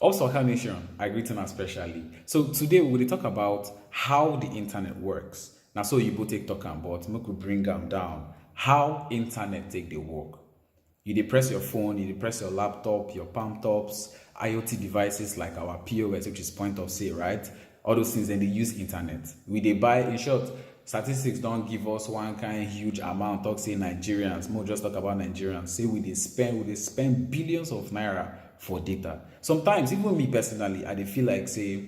Also, Nation, I greet you especially. So today we will talk about how the internet works. Now, so you both take talk about, we could bring them down. How internet take the work. You depress your phone, you depress your laptop, your palm tops, IoT devices like our POS, which is point of sale, right? All those things, then they use internet. They buy, in short, statistics don't give us one kind of huge amount. Talk say Nigerians, more just talk about Nigerians. Say they spend billions of naira for data. Sometimes, even me personally, I dey feel like say,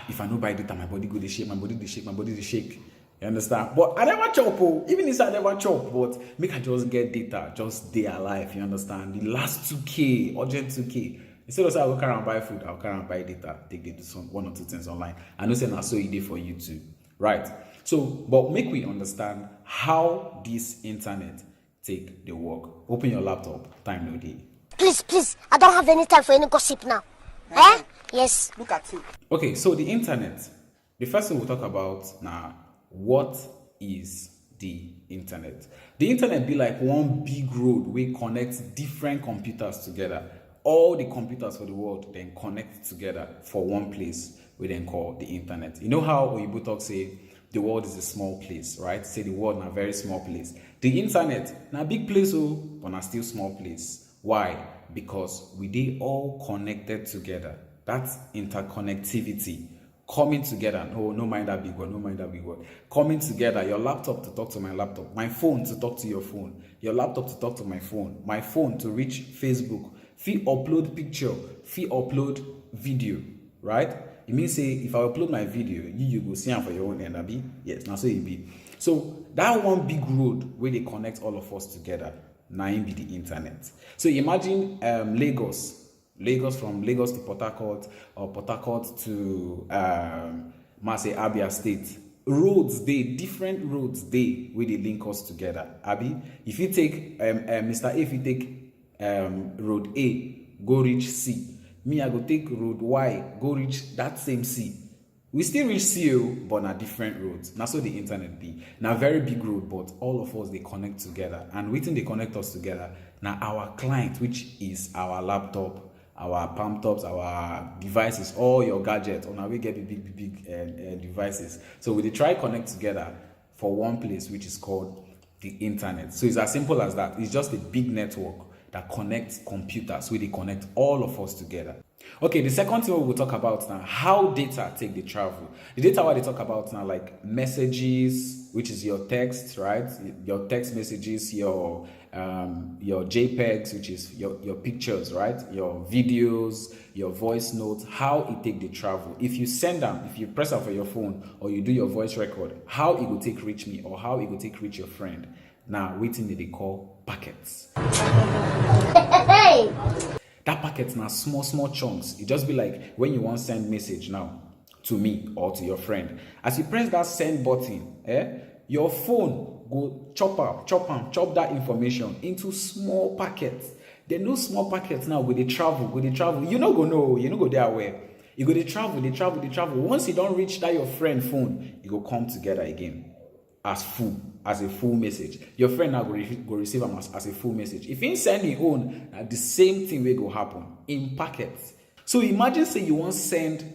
if I no buy data, my body go dey shake, my body dey shake, my body dey shake. You understand? But I never chop, oh. Even if I never chop, but make I just get data, just stay alive. You understand? The last 2K, urgent 2K. Instead of say I go carry and buy food, I'll carry and buy data. Take do some one or two things online. I know say na so e dey for you too, right? So, but make we understand how this internet take the work. Open your laptop. Time no dey. Please, I don't have any time for any gossip now. Eh? Yes. Look at you. Okay, so the internet. The first thing we'll talk about now, what is the internet? The internet be like one big road wey connects different computers together. All the computers for the world then connect together for one place we then call the internet. You know how Oyibo talk say the world is a small place, right? Say the world na very small place. The internet na big place, but na still small place. Why? Because we dey all connected together. That's interconnectivity. Coming together. No mind that big word, no mind that big word. Coming together, your laptop to talk to my laptop, my phone to talk to your phone, your laptop to talk to my phone to reach Facebook, fit upload picture, fit upload video, right? It means say if I upload my video, you go see am for your own end, abi? Yes, now so it be. So that one big road where they connect all of us together, now be the internet. So imagine Lagos, from Lagos to Port Harcourt, or Port Harcourt to say Abia State. Roads different roads where they link us together. Abi, if you take Mr. A, if you take road A, go reach C. Me, I go take road Y, go reach that same C. We still reach C, but na different roads. Now so the internet be. Now very big road, but all of us they connect together. And within they connect us together, now our client, which is our laptop, our palm tops, our devices, all your gadgets, or now we get the big devices. So we try connect together for one place, which is called the internet. So it's as simple as that. It's just a big network that connects computers, where they connect all of us together. Okay, the second thing we will talk about now, how data take the travel. The data what they talk about now, like messages, which is your text, right? Your text messages, your JPEGs, which is your pictures, right? Your videos, your voice notes, how it take the travel. If you send them, if you press out for your phone, or you do your voice record, how it will take reach me, or how it will take reach your friend. Now, waiting that they call packets. Hey! That packet now small chunks. It just be like when you want to send message now to me or to your friend. As you press that send button, your phone go chop that information into small packets. Then those small packets now go they travel. You no go there where. You go they travel. Once you don't reach that your friend phone, you go come together again as a full message. Your friend now go receive them as a full message. If you send your own, the same thing will go happen in packets. So imagine say you want send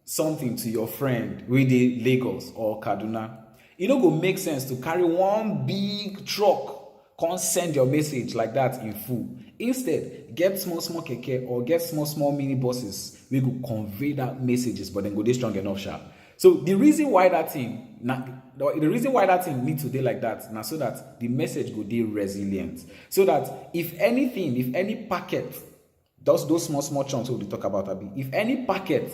something to your friend with the Lagos or Kaduna. It no go make sense to carry one big truck, can't send your message like that in full. Instead, get small keke or get small mini buses. We go convey that messages, but then go dey strong enough sharp. So the reason why that thing need to be like that now, so that the message go be resilient. So that if any packet, those small chunks we talk about, if any packet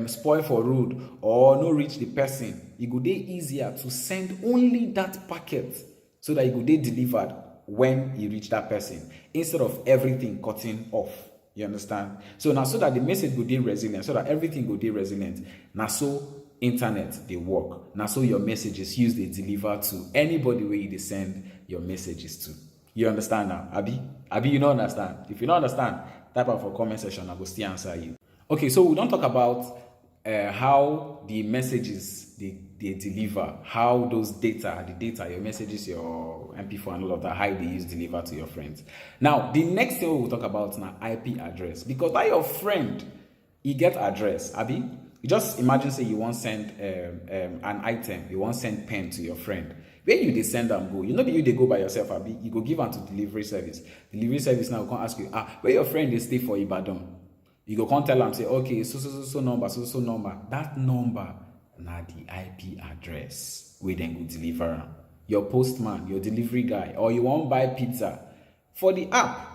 spoil for road or no reach the person, it go be easier to send only that packet, so that it go be delivered when you reach that person, instead of everything cutting off. You understand? So now, so that the message go be resilient, so that everything go be resilient. Now so internet they work. Now so your messages use they deliver to anybody where you send your messages to. You understand now? Abi you don't understand? If you don't understand, type out for comment section, I will still answer you. Okay, so we don't talk about how the messages they deliver, how those data, your messages, your MP4 and all of that, how they use deliver to your friends. Now, the next thing we will talk about now, IP address, because that your friend, he get address, abi. You just imagine say you want send an item, you want send pen to your friend. Where you they send them go, you know you they go by yourself, abi. You go give them to delivery service. Delivery service now can ask you, where your friend they stay for Ibadan. You go come tell them, say, okay, so number, so number. That number, now the IP address where then go deliver am. Your postman, your delivery guy, or you want buy pizza. For the app,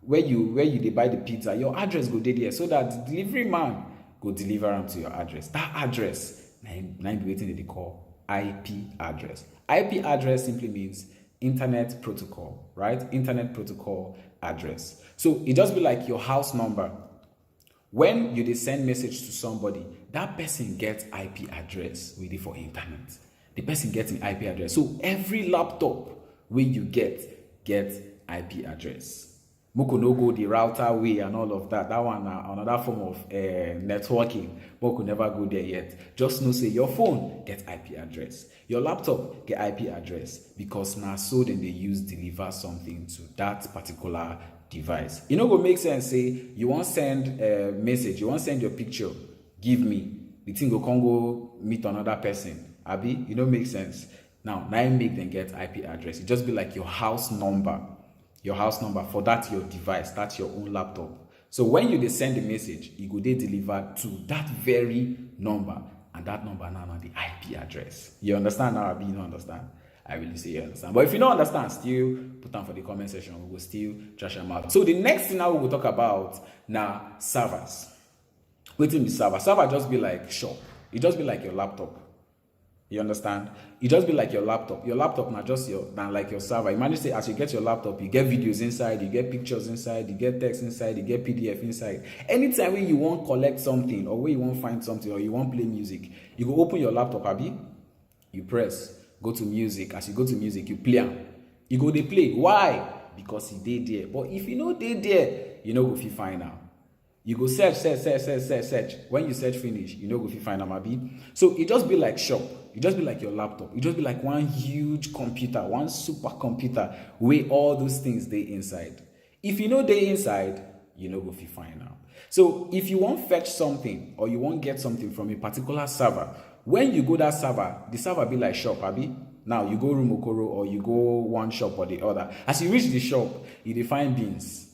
where you they buy the pizza, your address go there so that the delivery man go deliver them to your address. That address, now be waiting they call IP address. IP address simply means internet protocol, right? Internet protocol address. So it just be like your house number. When you send message to somebody, that person gets IP address waiting for internet. The person gets an IP address. So every laptop where you get IP address. Moko no go the router way and all of that. That one another form of networking. Moko never go there yet. Just know say your phone get IP address. Your laptop get IP address because now so then they use deliver something to that particular device. You know what make sense? Say you want send a message, you want send your picture, give me. The thing go come go meet another person. Abi, you know make sense. Now make them get IP address. It just be like your house number. Your house number for that your device, that's your own laptop. So when you send a message, you go they deliver to that very number, and that number now the IP address. You understand now? Abi, you don't understand? I really say you understand. But if you don't understand, still put them for the comment section. We will still trash them out. So the next thing now we will talk about now servers. Waiting the server. Server just be like shop. It just be like your laptop. You understand? It just be like your laptop. Your laptop now just like your server. Imagine say as you get your laptop, you get videos inside, you get pictures inside, you get text inside, you get PDF inside. Anytime when you want collect something or when you want find something or you want play music, you go open your laptop, abi. You press, go to music. As you go to music, you play am. You go they play. Why? Because he did there. But if you know they there, you know go fit find out. You go search. When you search finish, you know go find them, abi. So it just be like shop. It just be like your laptop. It just be like one huge computer, one supercomputer where all those things they inside. If you know they inside, you know go find out. So if you want fetch something or you want get something from a particular server, when you go that server, the server be like shop, abi. Now you go room Okoro or you go one shop or the other. As you reach the shop, you define beans.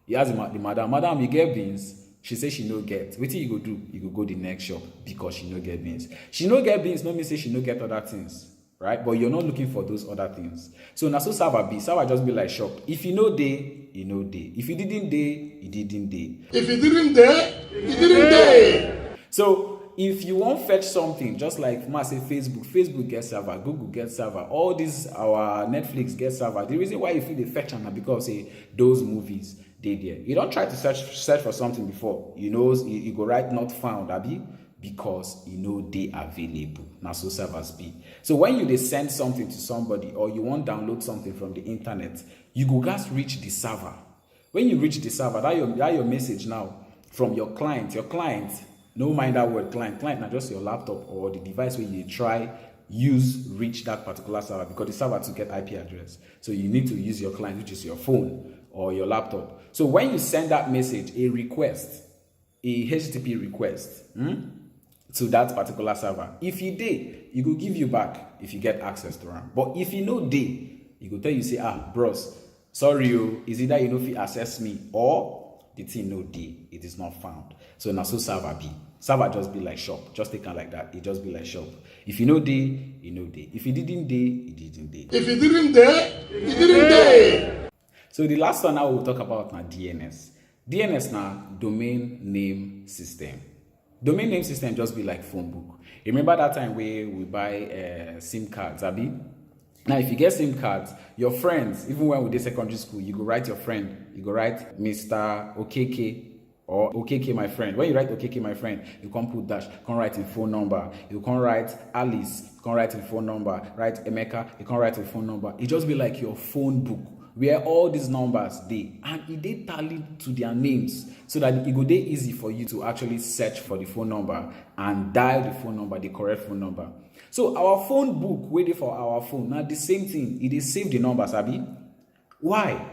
He asked the madam, you get beans? She says she no get. What you go do? You go the next shop because she no get beans. She no get beans, no mean say she no get other things, right? But you're not looking for those other things. So now so server just be like shop. If you know day, you know day. If you didn't day, you didn't day. If you didn't day, you didn't day. So if you want fetch something, just like say Facebook gets server, Google gets server, all these our Netflix gets server. The reason why you feel the fetch them because say those movies. There. You don't try to search for something before. You know, you go write not found, abi, because you know they available. Now so servers be. So when you send something to somebody or you want download something from the internet, you go just reach the server. When you reach the server, that your message now from your client. Your client, no mind that word client. Client not just your laptop or the device where you try reach that particular server because the server to get IP address. So you need to use your client, which is your phone or your laptop. So when you send that message, a request, a HTTP request to that particular server, if you did, it will give you back if you get access to RAM. But if you know they, it will tell you, say, bros, sorry, is either you know if you access me or the thing no day, it is not found. So now so server be. Server just be like shop. Just take it like that. It just be like shop. If you know day, you know day. If you didn't day, you didn't day. If you didn't day, you didn't day. So the last one I will talk about now DNS. DNS now domain name system. Domain name system just be like phone book. Remember that time where we buy SIM cards, abi? Now if you get SIM cards, your friends, even when we did secondary school, you go write your friend. You go write Mr. OKK or OKK my friend. When you write OKK my friend, you can't put dash, you can't write in phone number. You can't write Alice, you can't write in phone number. Write Emeka, you can't write in phone number. It just be like your phone book. where all these numbers dey, and they tally to their names so that it go dey easy for you to actually search for the phone number and dial the phone number, the correct phone number. So our phone book wey dey for our phone, now the same thing, it dey save the numbers, abi? Why?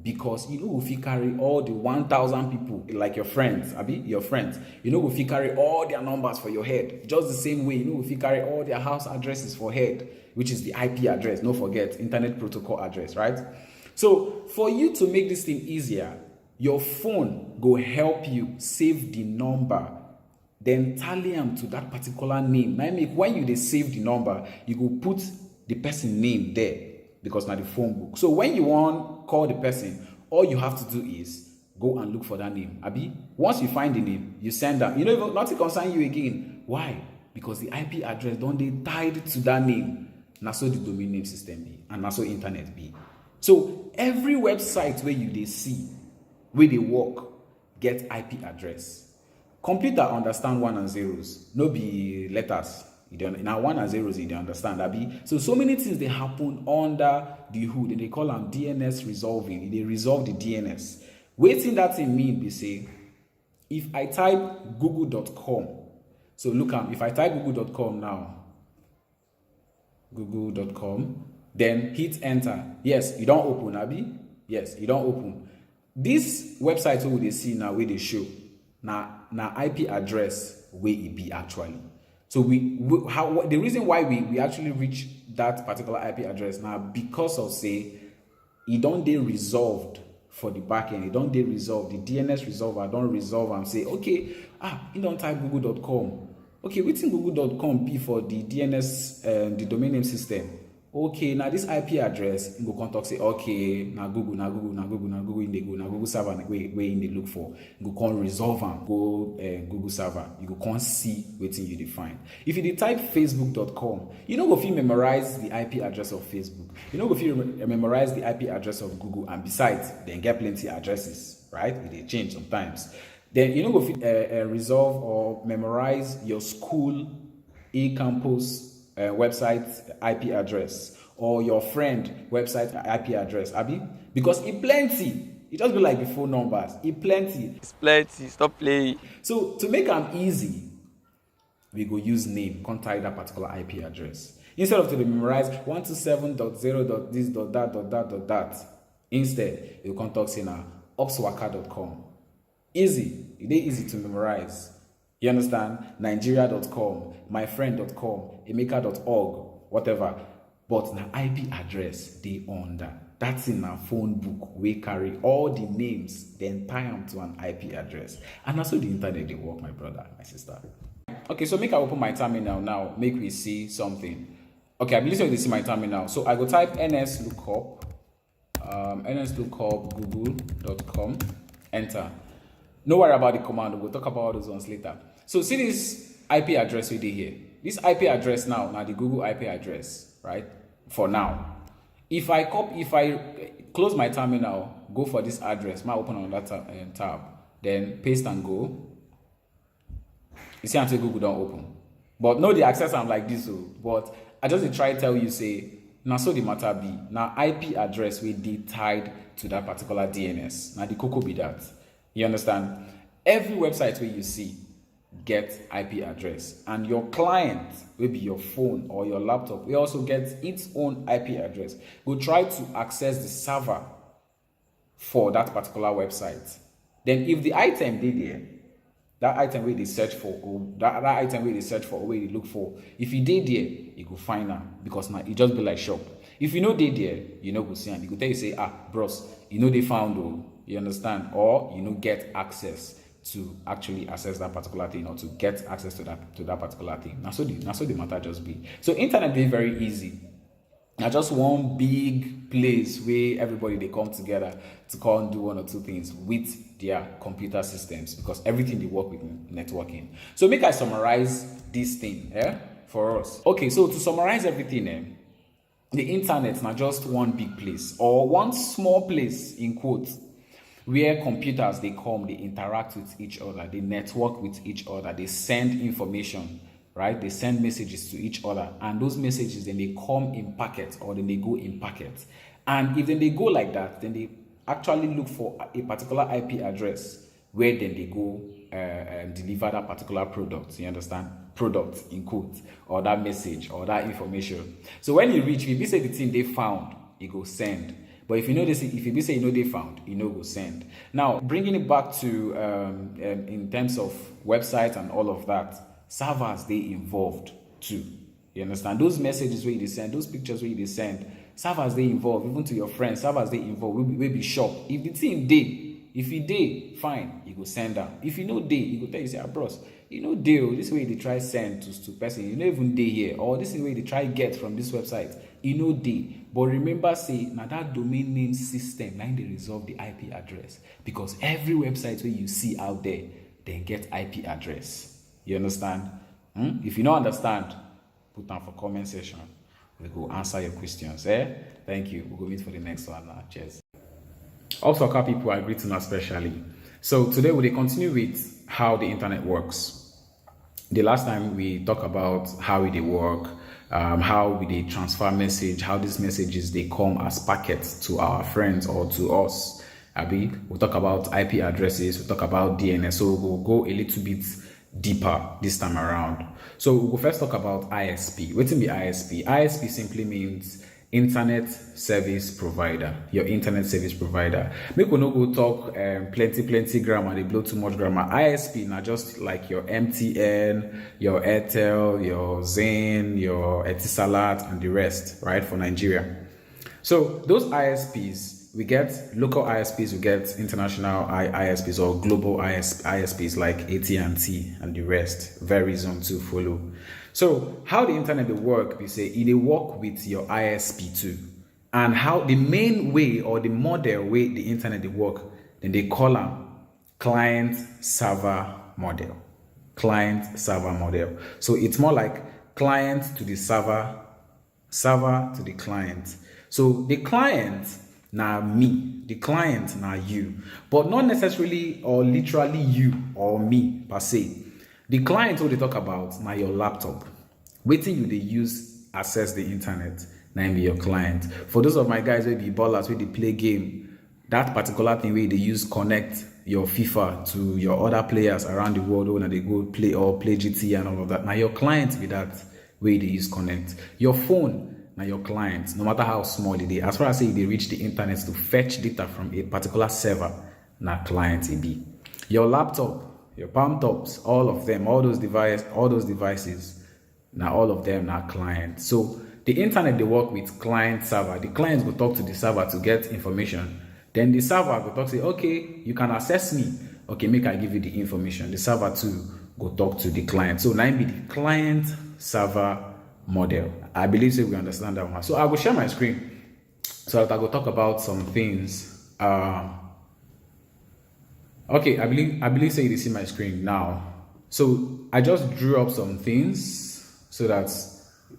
Because you no go fit carry all the 1,000 people like your friends, abi, your friends. You no go fit carry all their numbers for your head. Just the same way, you no go fit carry all their house addresses for head, which is the IP address. Don't forget, Internet Protocol address, right? So for you to make this thing easier, your phone go help you save the number, then tally them to that particular name. Now, make when you dey save the number, you go put the person name there, because now the phone book. So when you want call the person, all you have to do is go and look for that name. Abi, once you find the name, you send that. You know, nothing concern you again. Why? Because the IP address don't they tied to that name. Now so the domain name system be, and now so internet be. So every website where you they see, where they work, get IP address. Computer understand 1 and 0s, no be letters. Now 1 and 0s, they understand, abi. So many things they happen under the hood, and they call them DNS resolving. They resolve the DNS. Waiting that thing mean be say, if I type google.com, so look if I type google.com now, google.com, then hit enter. Yes, you don't open, abi. Yes, you don't open. This website where they see now, where they show now IP address where it be actually. So the reason why we actually reach that particular IP address now, because of say it don't they resolved for the backend, it don't they resolve the DNS resolver, don't resolve and say okay, you don't type google.com. Okay, within google.com be for the DNS the domain name system. Okay, now this IP address, you go contact say, okay, now Google in the Google server where in the look for. You go come resolve and go Google server. You go come see waiting you define. If you type facebook.com, you know go fit memorize the IP address of Facebook. You know go fit memorize the IP address of Google, and besides, then get plenty addresses, right? They change sometimes. Then you know go fit resolve or memorize your school e-campus website IP address, or your friend website IP address, abi, because it plenty. It just be like the phone numbers. It plenty. It's plenty. Stop playing. So to make them easy, we go use name, contact that particular IP address. Instead of to memorize 127.0.this.that. Instead, you contact say now opswaka.com. Easy. It is easy to memorize. You understand? Nigeria.com, myfriend.com, emeka.org, whatever. But the IP address they under. That's in our phone book. We carry all the names, then tie them to an IP address. And also the internet they work, my brother, my sister. Okay, so make I open my terminal now. Make we see something. Okay, I believe you see my terminal. So I go type nslookup google.com, enter. No worry about the command. We'll talk about all those ones later. So see this IP address we did here. This IP address now the Google IP address, right? For now. If I close my terminal, go for this address, I open on that tab, then paste and go. You see until Google don't open. But no, the access I'm like this. But I just try to tell you, say, now so the matter be. Now IP address will be tied to that particular DNS. Now the cocoa be that. You understand? Every website where you see get IP address, and your client will be your phone or your laptop. We also get its own IP address. Go try to access the server for that particular website. Then if the item did there, that item where they search for, or that item where they search for, or where they look for, if you did there, you go find them, because now it just be like shop. If you know they there, you know go see them. You go tell you say, bros, you know they found though. You understand? Or you know get access to actually access that particular thing, or to get access to that particular thing. Now so the matter just be. So internet be very easy. Now just one big place where everybody they come together to come and do one or two things with their computer systems, because everything they work with networking. So make I summarize this thing for us. Okay, so to summarize everything, the internet not just one big place or one small place in quotes, where computers they come, they interact with each other, they network with each other, they send information, right? They send messages to each other, and those messages then they come in packets, or then they go in packets, And if then they go like that, then they actually look for a particular IP address where then they go deliver that particular product. You understand? Product in quotes, or that message or that information. So when you reach, if you say the thing they found, it go send. But if you know this, if you say they found, go send. Now bringing it back to in terms of websites and all of that, servers they involved too. You understand? Those messages where they send, those pictures where they send, servers they involve, even to your friends, servers they involve, will be shocked. If the thing if you day, fine, you go send them. If you know day, you go tell you, say, bros, deal, this way they try send to person, even day here, or this is the way they try get from this website, day. But remember, say, now that domain name system, now they resolve the IP address. Because every website where you see out there, they get IP address. You understand? If you don't understand, put down for comment section. We go answer your questions. Thank you. We'll go meet for the next one now. Cheers. Also, a couple people are greeting us specially. So today we'll continue with how the internet works. The last time we talked about how it work, how we transfer message, how these messages they come as packets to our friends or to us. We'll talk about IP addresses, we'll talk about DNS. So we'll go a little bit deeper this time around. So we'll first talk about ISP. What's in the ISP? ISP simply means internet service provider. Your internet service provider. Make we no go talk plenty grammar. They blow too much grammar. ISP now just like your MTN, your Airtel, your Zain, your Etisalat, and the rest, right? For Nigeria. So those ISPs. We get local ISPs, we get international ISPs or global ISPs like AT&T and the rest. Verizon to follow. So how the internet will work, we say it will work with your ISP too. And how the main way or the model way the internet will work, then they call them client server model. Client server model. So it's more like client to the server, server to the client. So the client now me, the client now you, but not necessarily or literally you or me per se. The client who they talk about now your laptop. Waiting you they use access the internet, now be your client. For those of my guys where be ballers where they play game, that particular thing where they use connect your FIFA to your other players around the world when they go play or play GT and all of that. Now your client be that way they use connect. Your phone. Now your clients, no matter how small it is, as far as say they reach the internet to fetch data from a particular server, now client it be. Your laptop, your palm tops, all of them, all those devices, now all of them now client. So the internet they work with client server. The clients will talk to the server to get information. Then the server will talk say, okay, you can access me. Okay, make I give you the information. The server too go talk to the client. So now be the client server model. I believe so we understand that one. So I will share my screen so that I will talk about some things. Okay, I believe so you see my screen now. So I just drew up some things so that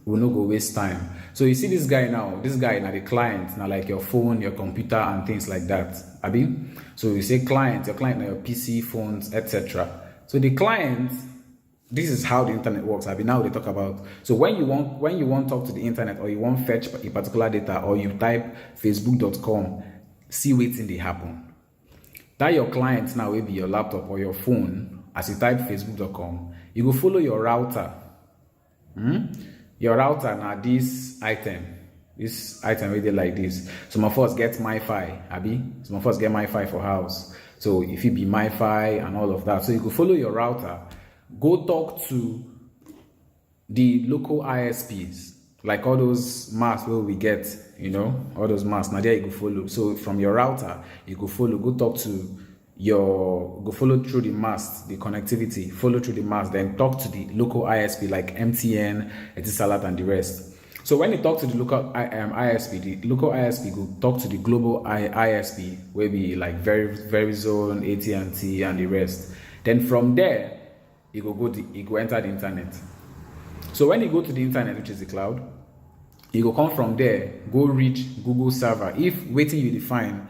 we'll not go waste time. So you see this guy now the client, now like your phone, your computer and things like that. So you say client, your client now your PC, phones, etc. So the client, this is how the internet works. Now they talk about. So when you want to talk to the internet or you want fetch a particular data or you type facebook.com, see what's in the happen. That your client now will be your laptop or your phone. As you type facebook.com, you go follow your router. Your router now this item where they like this. Some of us get MiFi, some of us get MiFi for house. So if it be MiFi and all of that, so you go follow your router. Go talk to the local ISPs, like all those masks where we get, all those masks. Now there you go follow. So from your router, you go follow. Go talk to go follow through the mast, the connectivity. Follow through the mast, then talk to the local ISP like MTN, Etisalat, and the rest. So when you talk to the local ISP, the local ISP go talk to the global ISP, where be like Verizon, AT&T, and the rest. Then from there, you go enter the internet. So when you go to the internet, which is the cloud, you go come from there, go reach Google server. If waiting you define,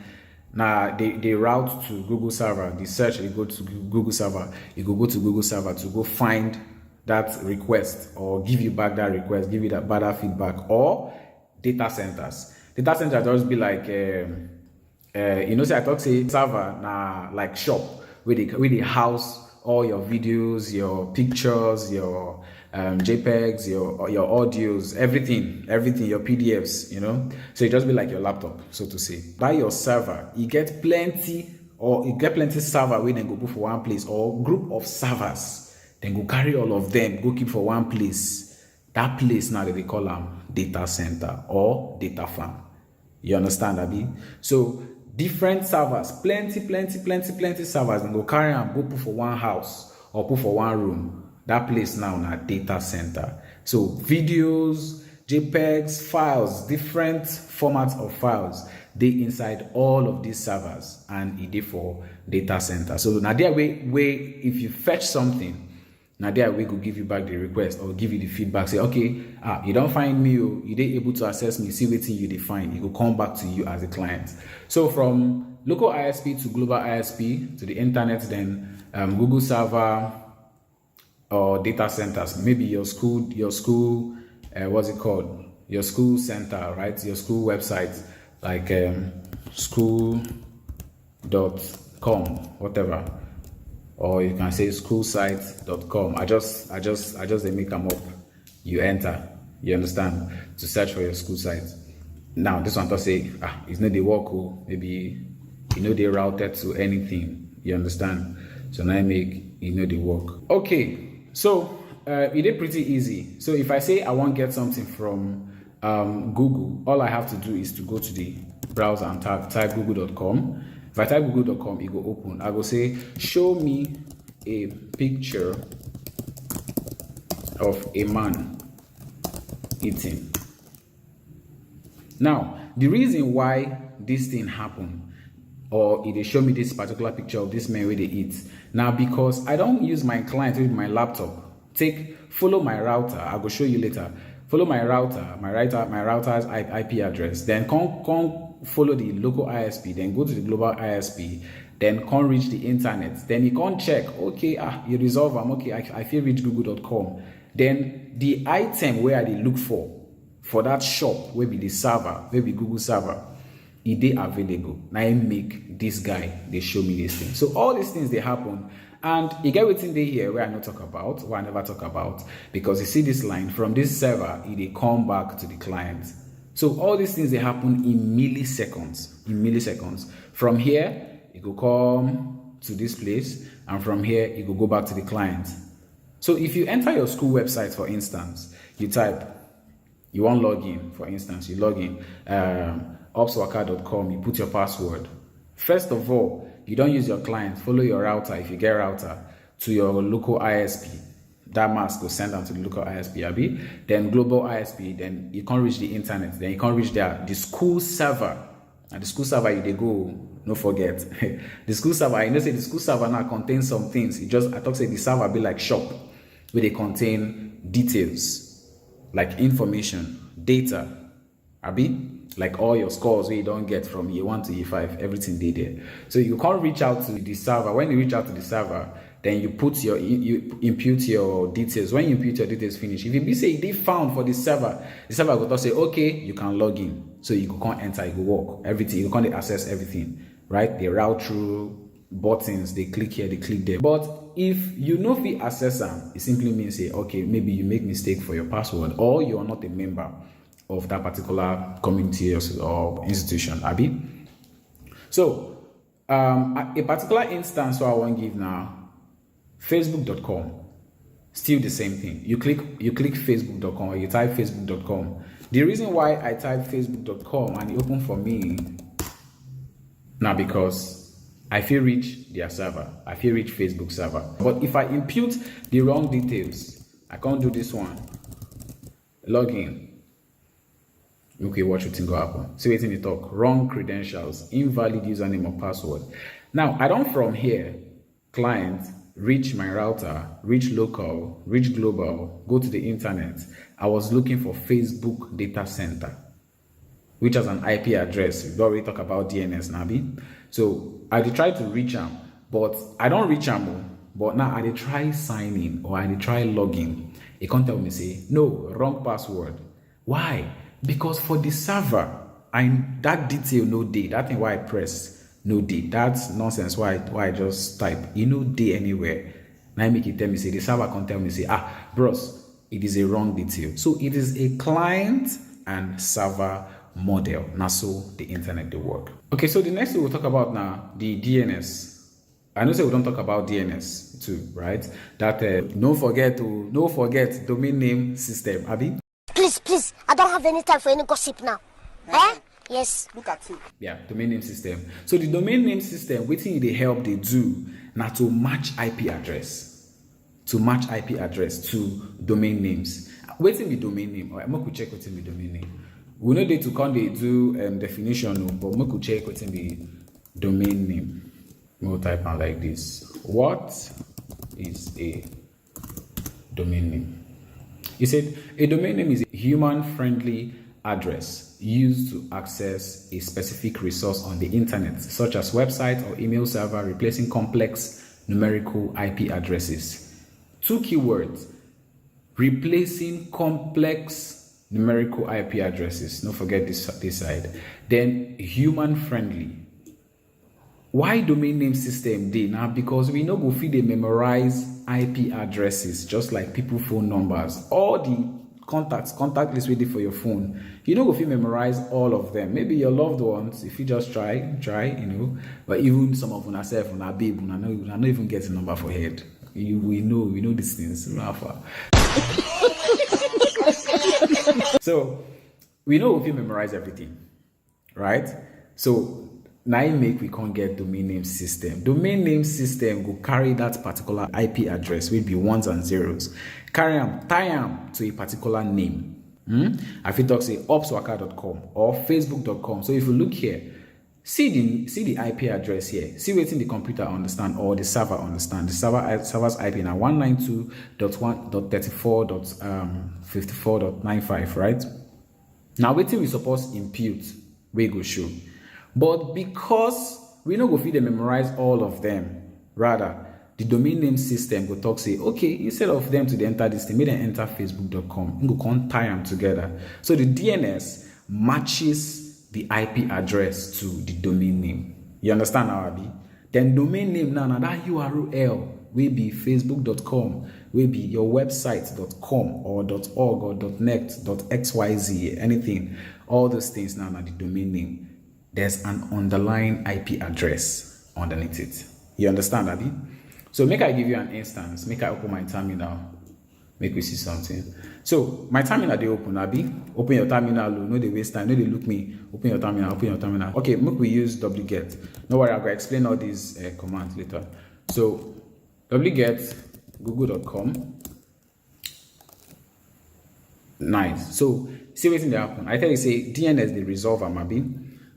now they route to Google server. The search you go to Google server. You go to Google server to go find that request or give you back that request, give you that better feedback or data centers. Data center just be like say I talk say server na like shop where they house all your videos, your pictures, your JPEGs, your audios, everything, your PDFs, So it just be like your laptop, so to say. By your server, you get plenty server where they go put for one place, or group of servers, then go carry all of them, go keep for one place. That place now they call them data center or data farm. You understand, Abi? So different servers, plenty servers, and go carry and go put for one house or put for one room. That place now na data center. So videos, JPEGs, files, different formats of files, they inside all of these servers, and it is for data center. So now there way if you fetch something, now there we could give you back the request or give you the feedback. Say, okay, you don't find me, you didn't able to access me, see what you define. It will come back to you as a client. So from local ISP to global ISP to the internet, then Google server or data centers. Maybe your school, what's it called? Your school center, right? Your school website, like school.com, whatever. Or you can say schoolsite.com. I just they make them up. You enter, you understand, to search for your school site. Now this one to say, it's not the work, maybe they routed to anything. You understand? So now I make the work. Okay, so it is pretty easy. So if I say I want to get something from Google, all I have to do is to go to the browser and type google.com. If I type google.com, it will open. I will say, show me a picture of a man eating. Now, the reason why this thing happened, or it show me this particular picture of this man where they eat, now because I don't use my client with my laptop. Follow my router. I will show you later. Follow my router, my router's IP address. Then come follow the local ISP. Then go to the global ISP. Then come reach the internet. Then you can check. Okay, you resolve. I'm okay. I feel reach google.com. Then the item where they look for that shop, where be the server, where be Google server, it is available. Now I make this guy. They show me this thing. So all these things they happen. And you get what's in there here where I not talk about, where I never talk about, because you see this line from this server, they come back to the client. So all these things they happen in milliseconds. From here, it will come to this place, and from here, it will go back to the client. So if you enter your school website, for instance, you type, you want login, for instance, you log in, opswaka.com, you put your password. First of all, you don't use your client, follow your router, if you get router, to your local ISP. That mask will send them to the local ISP, Abi. Then global ISP, then you can't reach the internet, then you can't reach the school server. And the school server, they go, no forget. The school server, say the school server now contains some things. I talk say the server be like shop, where they contain details, like information, data, Abi. Like all your scores where you don't get from year 1 to year 5, everything they there. So you can't reach out to the server. When you reach out to the server, then you impute your details. When you impute your details finish, if you say they found for the server will to say, okay, you can log in. So you can't enter, you go work, everything, you can't access everything, right? They route through buttons, they click here, they click there. But if you know if you access them, it simply means say, okay, maybe you make mistake for your password, or you are not a member of that particular community or institution, Abi. So, a particular instance I want to give now, Facebook.com, still the same thing. You click Facebook.com, or you type Facebook.com. The reason why I type Facebook.com and it open for me now because I feel reach their server, I feel reach Facebook server. But if I impute the wrong details, I can't do this one. Login. Okay, what you think will happen? See what's in the talk. Wrong credentials, invalid username or password. Now, I don't from here, client, reach my router, reach local, reach global, go to the internet. I was looking for Facebook data center, which has an IP address. We've already talked about DNS, Nabi. So I try to reach them, but I don't reach them. But now I try sign in or I try login. It can't tell me say, no, wrong password. Why? Because for the server, that detail no day. That thing why I press no day. That's nonsense. Why I just type. You know day anywhere. Now make it tell me say the server can tell me say bros, it is a wrong detail. So it is a client and server model. Now so the internet they work. Okay, so the next thing we'll talk about now the DNS. I know say we don't talk about DNS too, right? That don't forget domain name system, Abby. Please, I don't have any time for any gossip now. Eh? Yes. Look at you. Yeah, domain name system. So the domain name system, wetin they help they do now to match IP address. To match IP address to domain names. Wetin be domain name? Alright, make we check wetin be domain name. We know they to come they do definition, but make we check wetin be domain name. We'll type out like this. What is a domain name? He said a domain name is a human-friendly address used to access a specific resource on the internet, such as website or email server, replacing complex numerical IP addresses. 2 keywords: replacing complex numerical IP addresses. Don't forget this side. Then human-friendly. Why domain name system dey now? Because we know go fit dey memorize IP addresses just like people phone numbers. All the contact list ready for your phone. You know go fit memorize all of them. Maybe your loved ones, if you just try, you know. But even some of una self, una babe, una not even get a number for head. We know these things. So we know we fit memorize everything, right? So now make we can't get domain name system. Domain name system will carry that particular IP address will be ones and zeros. Carry them, tie them to a particular name. I feel talk say opswaka.com or facebook.com. So if you look here, see the IP address here. See what's in the computer understand or the server understand. The server's IP now 192.1.34.54.95, right? Now waiting we suppose impute we go show. But because we no go fit them memorize all of them, rather the domain name system go talk say, okay, instead of them to enter this thing, make them enter facebook.com. You go come tie them together. So the DNS matches the IP address to the domain name. You understand how Abi? Then domain name now that URL will be facebook.com, will be your website.com or .org or .net, .xyz, anything. All those things now are the domain name. There's an underlying IP address underneath it. You understand, Abby? So make I give you an instance. Make I open my terminal. Make we see something. So my terminal they open, Abby. Open your terminal. No, they waste time. No, they look me. Open your terminal. Open your terminal. Okay, make we use wget. No worry, I'll go explain all these commands later. So wget google.com. Nice. So see what's in there happen. I tell you say DNS they resolve Abby.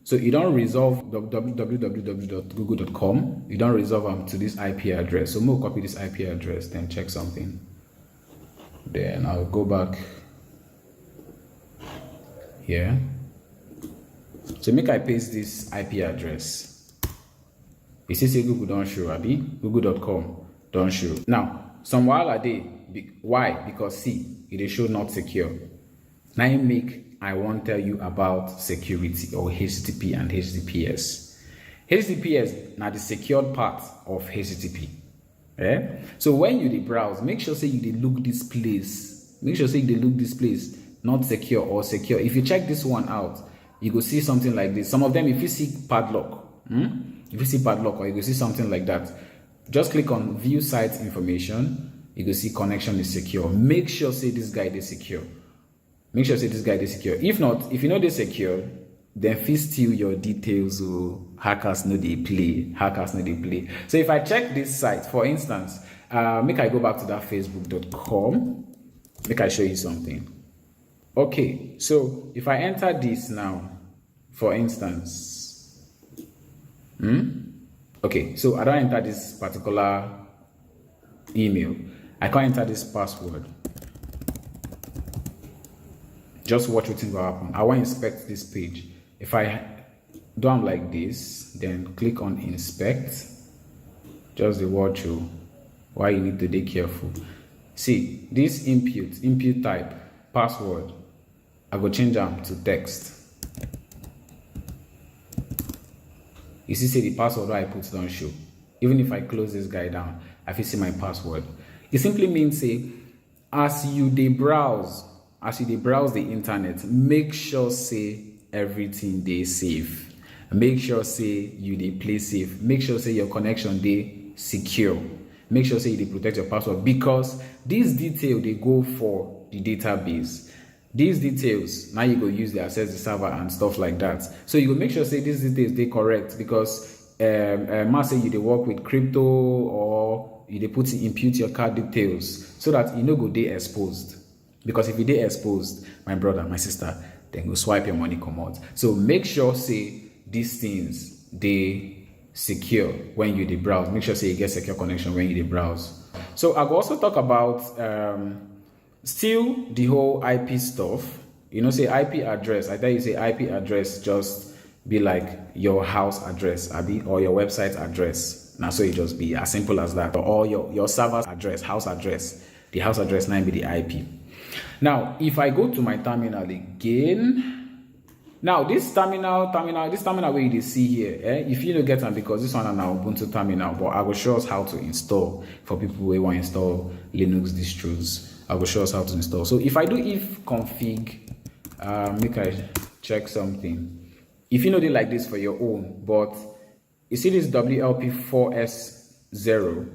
So you don't resolve www.google.com. You don't resolve them to this IP address. So we'll copy this IP address, then check something. Then I'll go back here. So make I paste this IP address. You see say Google don't show, Abi. Google.com don't show. Now, some while a day. Why? Because see, it show not secure. Now you make I won't tell you about security or HTTP and HTTPS. HTTPS now the secured part of HTTP. So when you browse, make sure say you look this place. Make sure say you look this place, not secure or secure. If you check this one out, you go see something like this. Some of them, if you see padlock, if you see padlock or you go see something like that, just click on view site information. You go see connection is secure. Make sure say this guy is secure. Make sure say this guy is secure. If not, if you know they secure, then fit steal your details or hackers know they play. So if I check this site, for instance, make I go back to that facebook.com. Make I show you something. Okay, so if I enter this now, for instance, okay, so I don't enter this particular email. I can't enter this password. Just watch what will happen. I want to inspect this page. If I do them like this, then click on inspect. Just the watch you. Why you need to be careful. See, this input type, password, I go change them to text. You see, say the password I put don't show. Even if I close this guy down, I fit see my password. It simply means say, as you dey browse the internet, make sure say everything dey safe. Make sure say you dey play safe. Make sure say your connection dey secure. Make sure say you dey protect your password, because this detail they go for the database. These details now you go use to access the server and stuff like that. So you go make sure say these details they correct, because say you dey work with crypto, or you dey impute your card details, so that you no go dey exposed. Because if you dey exposed, my brother, my sister, then go swipe your money come out. So make sure say these things they secure when you dey browse. Make sure say you get secure connection when you dey browse. So I will also talk about still the whole IP stuff. You know, say IP address. I tell you, say IP address just be like your house address, abi, or your website address. Now, so it just be as simple as that. Or your server's address, house address. The house address now be the IP. Now, if I go to my terminal again, now this terminal where you see here, if you don't get them, because this one is now Ubuntu terminal, but I will show us how to install for people who want to install Linux distros. I will show us how to install. So if I do if config, make I check something. If you know they like this for your own, but you see this WLP4S0,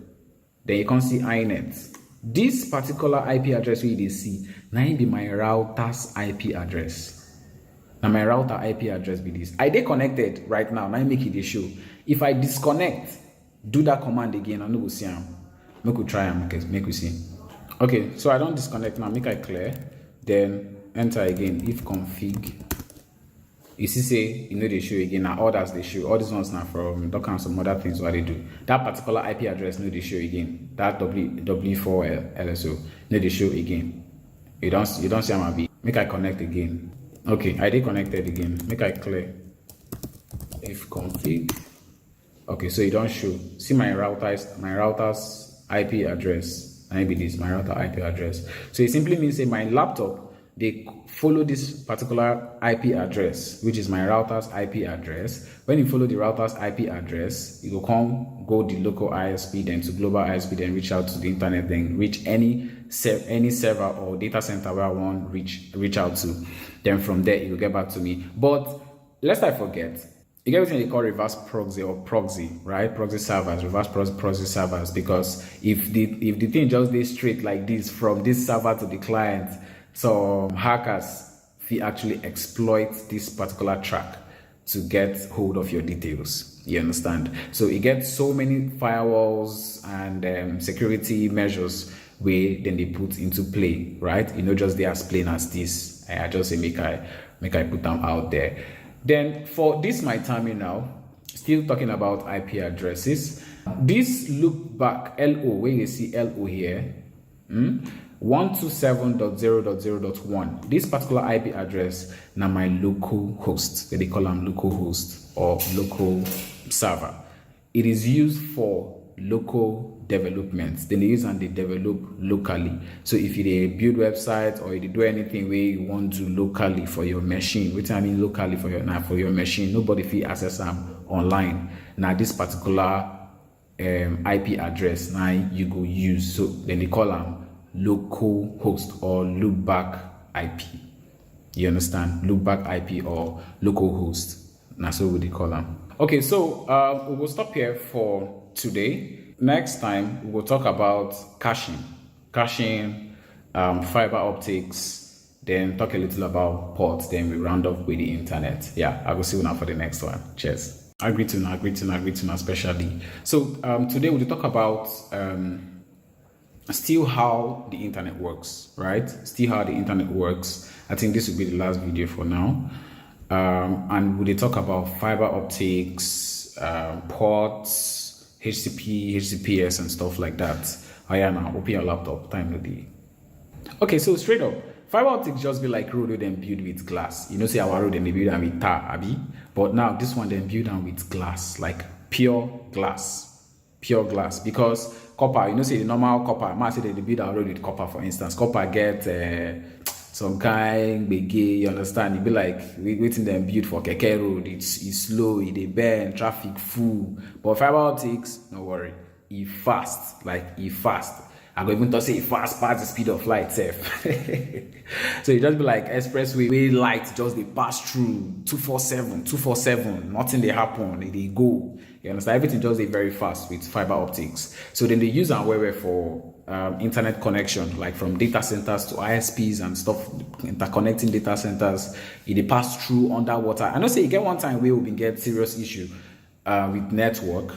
then you can see iNet. This particular IP address where you see, now it be my router's IP address. Now my router IP address be this. I dey connected right now. Now I make it a show. If I disconnect, do that command again, I no go see them. Make we try and make we see. Okay, so I don't disconnect now. Make I clear. Then enter again. If config. You see, say you know they show again. Now others they show. All these ones now from Docker and some other things what they do. That particular IP address no they show again. That W4 LSO no they show again. You don't see them. Make I connect again. Okay, I did connected again. Make I clear. If config. Okay, so you don't show. See my router's IP address. Maybe this my router IP address. So it simply means say my laptop they follow this particular IP address, which is my router's IP address. When you follow the router's IP address, you will go the local ISP, then to global ISP, then reach out to the internet, then reach any server or data center where I want reach out to. Then from there, it will get back to me. But lest I forget, you get everything they call reverse proxy or proxy, right? Proxy servers, reverse proxy servers. Because if the thing just goes straight like this from this server to the client, so hackers actually exploit this particular track to get hold of your details. You understand? So it gets so many firewalls and security measures where then they put into play, right? You know, just they as plain as this. I just say make I put them out there. Then for this my terminal, still talking about IP addresses. This look back LO, where you see LO here, 127.0.0.1. This particular IP address now my local host. They call them local host or local server. It is used for local development. Then they use and they develop locally. So if you build websites or you do anything where you want to locally for your machine, which I mean locally for your machine, nobody feel access them online. Now this particular IP address now you go use. So then they call them local host or loopback IP. You understand? Loopback IP or local host. That's what they call them. Okay, so we will stop here for today. Next time we will talk about caching, fiber optics, then talk a little about ports, then we round up with the internet. Yeah, I will see you now for the next one. Cheers. Agree to now, especially. So today we'll talk about still how the internet works, right? Still how the internet works. I think this will be the last video for now. And we'll talk about fiber optics, ports, HTTP, HTTPS, and stuff like that. Oh yeah, now open your laptop. Time to be. Okay, so straight up, fiber optics just be like road then build with glass. You know, say our road then they build them with tar, abi. But now this one then build them with glass, like pure glass, because copper. You know, say the normal copper. I say they build our road with copper, for instance. Copper get some kind gbege, you understand? It be like waiting them build for keke road. It's slow, it dey bend, traffic full. But fiber optics, no worry, e fast, I go even talk say e fast past the speed of light sef. So it just be like expressway where light just dey pass through 247, nothing dey happen, e dey go. You understand? Everything just dey very fast with fiber optics. So then they use am well for internet connection, like from data centers to ISPs and stuff, interconnecting data centers. It dey pass through underwater. I know say you get one time where we been get serious issue with network.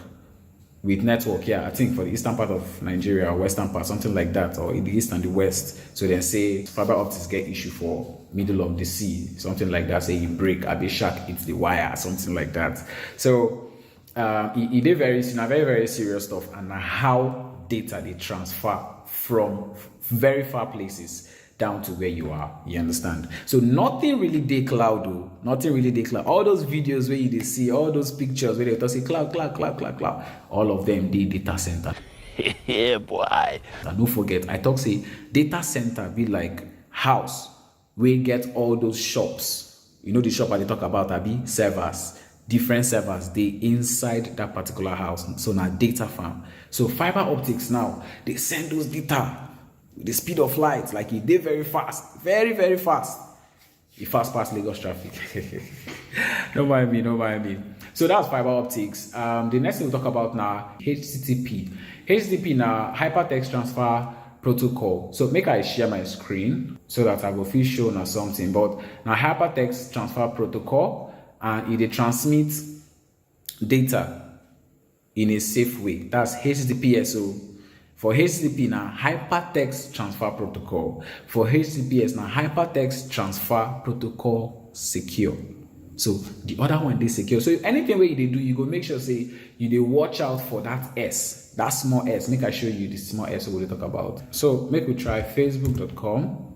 Yeah, I think for the eastern part of Nigeria or western part, something like that, or in the east and the west. So they say fiber optics get issue for middle of the sea, something like that. Say you break, a big shark hits the wire, something like that. So it is very serious stuff, and how data they transfer from very far places down to where you are. You understand? So nothing really dey cloud, though. Nothing really dey cloud. All those videos where you see, all those pictures where they say cloud, all of them dey data center. Yeah, boy. And don't forget, I talk say data center be like house where get all those shops. You know the shop I dey talk about, abi servers. Different servers they inside that particular house. So now data farm. So fiber optics now, they send those data with the speed of light, like it did very fast, very fast. It fast past Lagos traffic. Don't mind me. So that's fiber optics. The next thing we'll talk about now, HTTP. HTTP now, hypertext transfer protocol. So make I share my screen so that I will feel shown or something. But now hypertext transfer protocol, and it transmit data in a safe way. That's HTTPS. So for HTTP now, hypertext transfer protocol. For HTTPS now, hypertext transfer protocol secure. So the other one they secure. So anything where you do, you go make sure say you dey watch out for that S, that small S. Make I show you the small S we will talk about. So make we try facebook.com.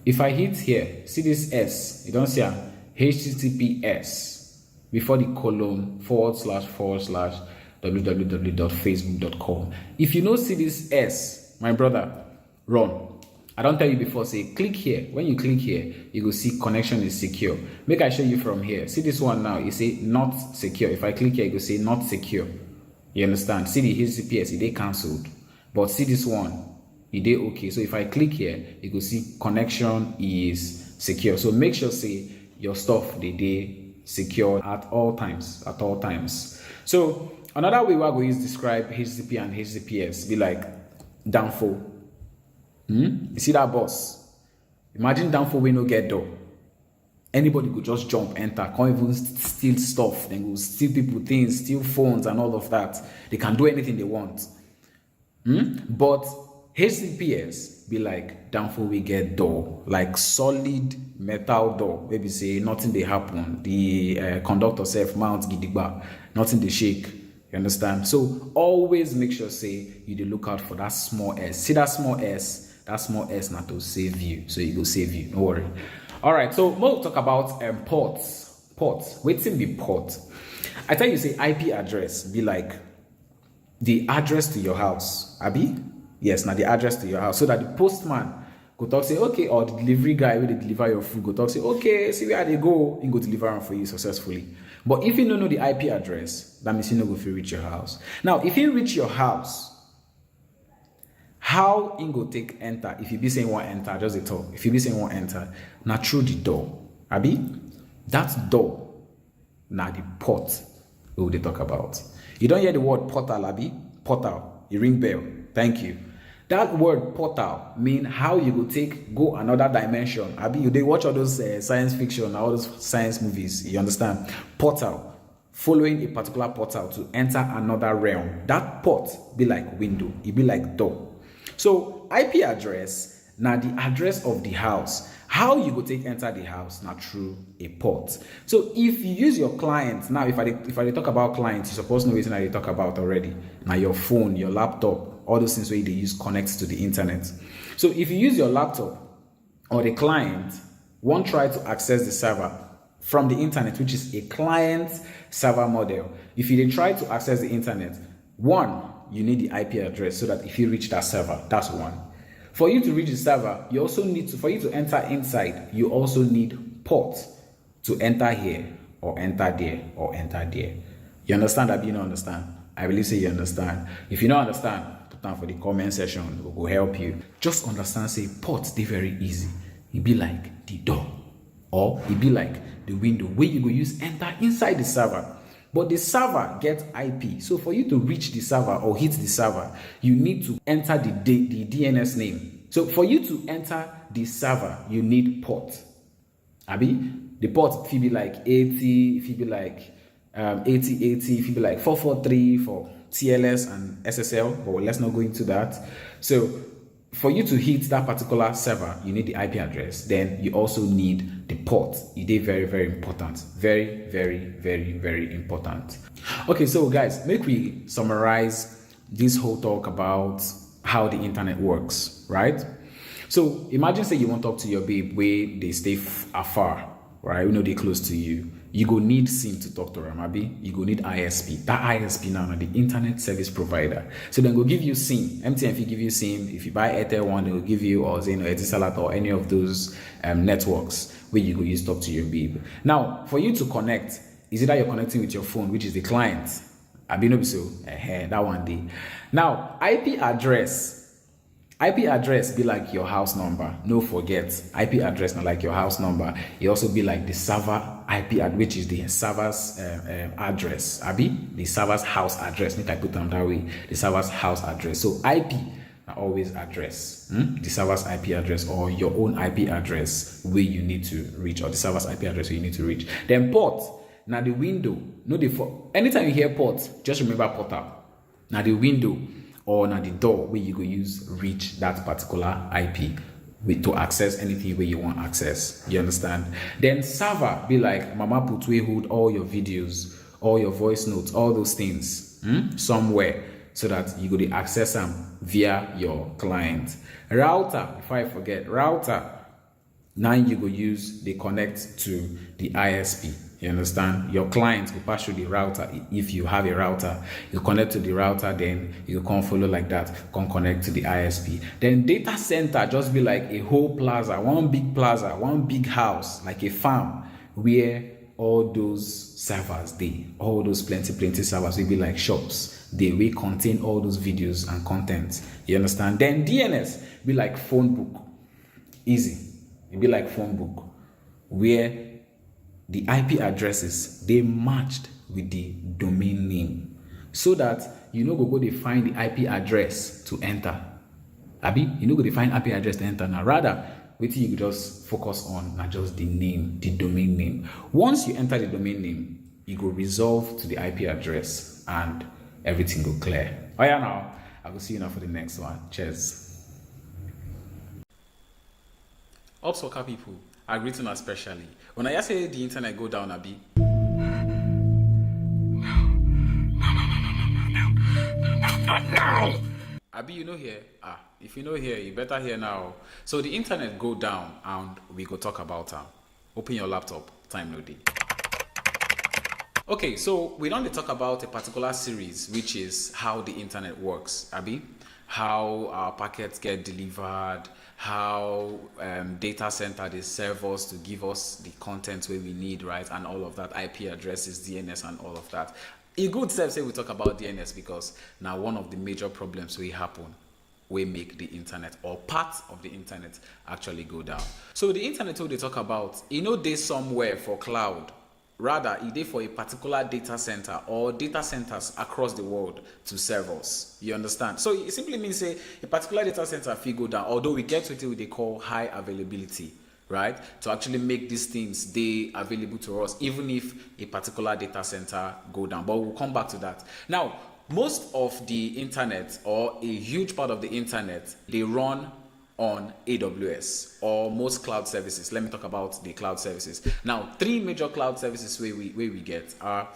If I hit here, see this S, you don't see a HTTPS before the colon / www.facebook.com. If you don't see this S, my brother, run. I don't tell you before, say click here. When you click here, you will see connection is secure. Make I show you from here. See this one now, you say not secure. If I click here, you will say not secure. You understand? See the HTTPS, it is cancelled. But see this one, it is okay. So if I click here, you will see connection is secure. So make sure say your stuff they secure at all times. So another way we're going to describe HTTP and HTTPS be like downfall. You see that boss? Imagine downfall we no get door. Anybody could just jump, enter, can't even steal stuff. Then go steal people things, steal phones and all of that. They can do anything they want. But HTTPS be like downfall we get door, like solid metal door. Maybe say nothing they happen. The conductor self mount gidigba, nothing they shake. You understand? So always make sure say you dey look out for that small S. See that small S? That small S not to save you. So it will save you. No worry. Alright, so we'll talk about ports. Waiting be port. I tell you say IP address be like the address to your house. Abi? Yes, now the address to your house. So that the postman go talk say, okay, or the delivery guy will deliver your food, go talk say, okay, see where they go, and go deliver them for you successfully. But if you don't know the IP address, that means you no go fit reach your house. Now, if you reach your house, how you go take enter? If you be saying one enter, just a talk. If you be saying one enter, now through the door. Abi? That door, now the port we will talk about. You don't hear the word portal, Abi? Portal. You ring bell. Thank you. That word portal mean how you go go another dimension. Abi, they watch all those science fiction, all those science movies. You understand? Portal. Following a particular portal to enter another realm. That port be like window. It be like door. So IP address, now the address of the house. How you go enter the house? Now through a port. So if you use your client, now if I talk about clients, you're supposed to know what I talk about already. Now your phone, your laptop, all those things where they use connect to the internet. So if you use your laptop or the client, won't try to access the server from the internet, which is a client server model. If you try to access the internet, one, you need the IP address so that if you reach that server, that's one. For you to reach the server, you also need to, for you to enter inside, you also need port to enter here or enter there or enter there. You understand that? You don't understand? I believe say you understand. If you don't understand, put down for the comment section. We will help you. Just understand, say port, they very easy. It be like the door, or it be like the window where you go use enter inside the server. But the server gets IP. So for you to reach the server or hit the server, you need to enter the DNS name. So for you to enter the server, you need port. Abi, the port, if you be like 80, if you be like 8080, if you be like 443 for TLS and SSL, but let's not go into that. So for you to hit that particular server, you need the IP address. Then you also need the port. It is very, very important. Very, very, very, very important. Okay, so guys, make we summarize this whole talk about how the internet works, right? So imagine say you want to talk to your babe where they stay afar, right? You know they close to you. You go need SIM to talk to them, abi. You go need ISP. That ISP now the internet service provider. So then go give you SIM. MTN if you give you SIM. If you buy Airtel one, they will give you or Zeno, Etisalat or any of those networks where you go use to talk to your babe. Now for you to connect, is it that you're connecting with your phone, which is the client? Abi no be so. That one day. Now IP address. IP address be like your house number. No forget, IP address not like your house number. It also be like the server IP which is the server's address. Abi, the server's house address. Need I put them that way? The server's house address. So IP are always address. The server's IP address or your own IP address where you need to reach, or the server's IP address where you need to reach. Then port. Now the window. No the anytime you hear port, just remember portal. Now the window or now the door where you go use reach that particular IP to access anything where you want access. You understand? Then server be like mama put where hold all your videos, all your voice notes, all those things somewhere so that you go to access them via your client. Router, if I forget, router. Now you go use they connect to the ISP. You understand? Your client will pass through the router. If you have a router, you connect to the router, then you can follow like that, can connect to the ISP. Then data center just be like a whole plaza, one big house, like a farm where all those servers all those plenty servers will be like shops. They will contain all those videos and content. You understand? Then DNS be like phone book. Easy. It be like phone book where the IP addresses they matched with the domain name, so that you know go they find the IP address to enter. Abi, you know go they find IP address to enter now. Rather, wait till you just focus on not just the name, the domain name. Once you enter the domain name, you go resolve to the IP address and everything go clear. Oh yeah, now I will see you now for the next one. Cheers. Up soccer people, I greeting especially. When I say the internet go down, Abi. No. Abi, you know here. If you know here, you better hear now. So the internet go down, and we go talk about them. Open your laptop. Time no day. Okay, so we don't talk about a particular series, which is how the internet works, Abi. How our packets get delivered, how data center they serve us to give us the content where we need, right? And all of that, IP addresses, DNS and all of that. A good self say we talk about DNS because now one of the major problems we happen we make the internet or parts of the internet actually go down. So the internet what they talk about, they somewhere for cloud. Rather, it is for a particular data center or data centers across the world to serve us. You understand? So it simply means say a particular data center fee go down, although we get to what they call high availability, right? To actually make these things they available to us, even if a particular data center go down. But we'll come back to that. Now, most of the internet or a huge part of the internet, they run on AWS or most cloud services. Let me talk about the cloud services. Now, three major cloud services where we get are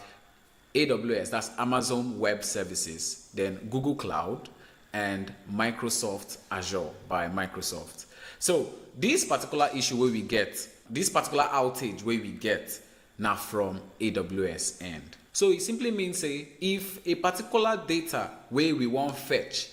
AWS, that's Amazon Web Services, then Google Cloud, and Microsoft Azure by Microsoft. So this particular issue where we get, this particular outage where we get now from AWS end. So it simply means say if a particular data where we want fetch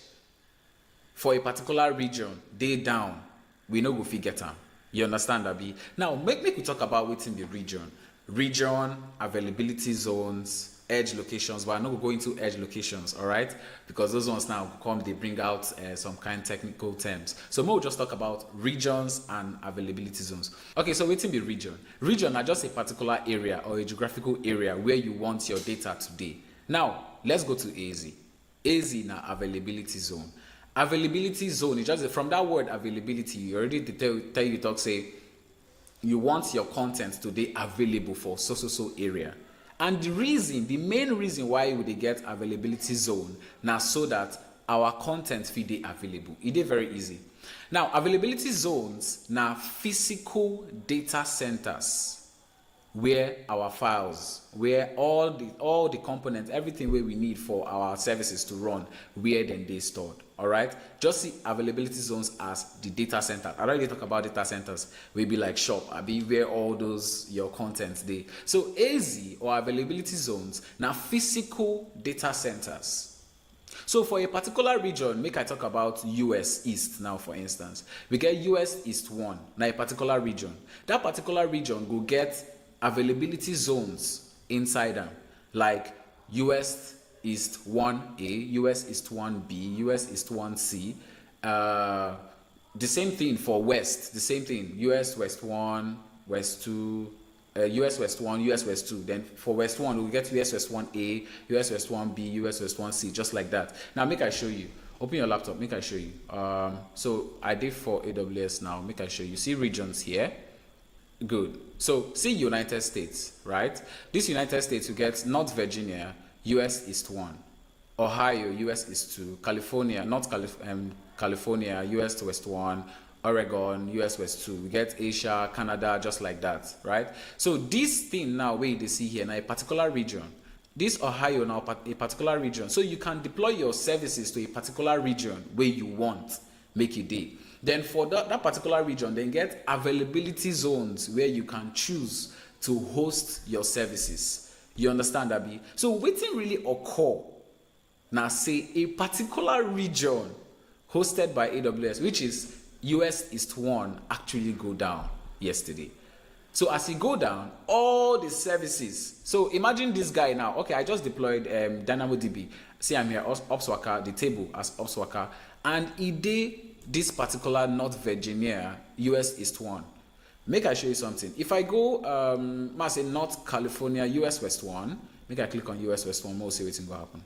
for a particular region, they down, we no go fit get am. You understand, Abi? Now, make we talk about wetin be region. Region, availability zones, edge locations, but I'm not going to go into edge locations, all right? Because those ones now come, they bring out some kind of technical terms. So we'll just talk about regions and availability zones. Okay, so wetin be region? Region are just a particular area or a geographical area where you want your data today. Now, let's go to AZ. AZ na availability zone. Availability zone is just from that word availability. You already tell you talk say you want your content to be available for so area. And the main reason why we get availability zone now so that our content fit dey available. It is very easy. Now, availability zones now physical data centers where our files, where all the components, everything where we need for our services to run, where then they stored. All right, just see availability zones as the data center. I already talk about data centers. We be like shop, I be where all those your contents they. So AZ or availability zones now physical data centers. So for a particular region, make I talk about US East now, for instance. We get US East 1, now a particular region. That particular region will get availability zones inside them, like US East 1A, US East 1B, US East 1C. The same thing for West, the same thing. US West 1, West 2, US West 1, US West 2. Then for West 1, we'll get US West 1A, US West 1B, US West 1C, just like that. Now, make I show you. Open your laptop, make I show you. So I did for AWS now, make I show you. See regions here. Good. So see United States, right? This United States, you get North Virginia, US East 1, Ohio, US East 2, California, California, US West 1, Oregon, US West 2. We get Asia, Canada, just like that, right? So this thing now, where you see here, now a particular region. This Ohio now a particular region. So you can deploy your services to a particular region where you want, make it day. Then for that particular region, then get availability zones where you can choose to host your services. You understand, Abi? So waiting really occur. Now say a particular region hosted by AWS, which is US East 1, actually go down yesterday. So as you go down, all the services. So imagine this guy now. Okay, I just deployed DynamoDB. See, I'm here, OpsWaka, the table as OpsWaka, and it did this particular North Virginia, US East 1. Make I show you something. If I go, I say North California, US West 1, make I click on US West 1, we'll see what's going to happen.